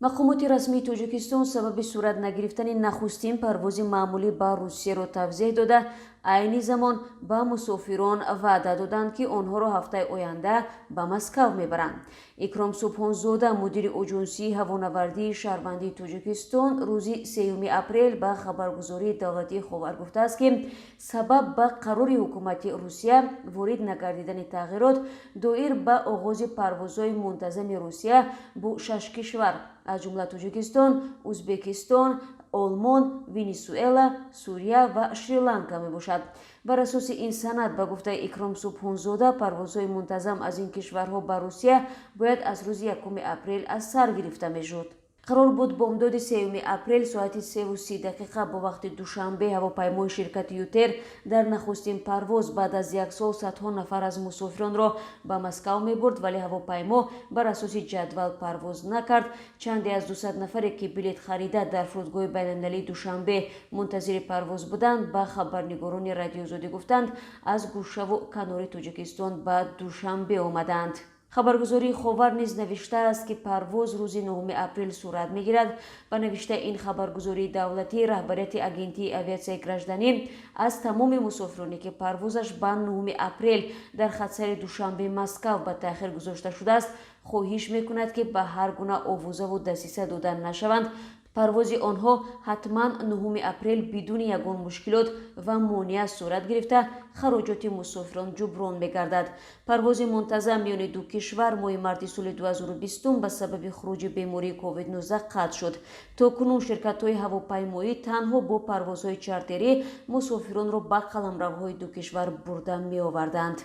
мақомоти расмии Тоҷикистон сабаби сурат нагирифтани нахустин парвози маъмулӣ ба Русияро тавзеҳ дода, айни замон ба мусофирон ваъда доданд, ки онҳоро ҳафтаи оянда ба Москав мебаранд. Икром Субҳонзода, мудири Оҷонсии ҳавонавардии шаҳрвандии Тоҷикистон, рӯзи 3 апрел ба хабаргузории давлатии Ховар гуфтааст, ки сабаб ба қарори ҳукумати Русия ворид нагардидани тағйирот доир ба оғози парвозҳои мунтазами Русия бо 6 кишвар, аз ҷумла Тоҷикистон, Узбекистон, Олмон, Венесуэла, Сурия ва Шри-Ланка мебошад. Бар асоси ин санад, ба гуфтаи Икром Субҳонзода, парвозҳои мунтазам аз ин кишварҳо ба Русия бояд аз рӯзи 1 апрел аз сар гирифта мешуд. қарор буд бомдоди 3 апрел соати 3:30 бо вақти душанбе ҳавопаймои ширкати Ютер дар нахустин парвоз баъд аз як сол садҳо нафар аз мусофиронро ба Москав мебурд, вале ҳавопаймо бар асоси ҷадвал парвоз накард. Чанде аз 200 нафаре, ки билет харида дар фурудгоҳи байналмилалии Душанбе мунтазири парвоз буданд, ба хабарнигорони Радиозодӣ гуфтанд, аз гӯшаву канори Тоҷикистон ба Душанбе омаданд. Хабаргузории Ховар низ навиштааст, ки парвоз рӯзи 9 апрел сурат мегирад. Ба навиштаи ин хабаргузории давлатӣ, раҳбарияти агентии авиатсияи гражданӣ аз тамоми мусофироне, ки парвозаш ба 9 апрел дар хатсари Душанбе Москав ба таъхир гузошта шудааст, хоҳиш мекунад, ки ба ҳар гуна овозаву дасиса дода нашаванд. парвози онҳо ҳатман 9 апрел бидуни ягон мушкилот ва монеа сурат гирифта, хароҷоти мусофирон ҷуброн мегардад. парвози мунтазам миёни ду кишвар моҳи марти соли 2020 ба сабаби хуруҷи бемории COVID-19 қатъ шуд. То кунун ширкатҳои ҳавопаймоӣ танҳо бо парвозҳои чартерӣ мусофиронро ба қаламравҳои ду кишвар бурда меоварданд.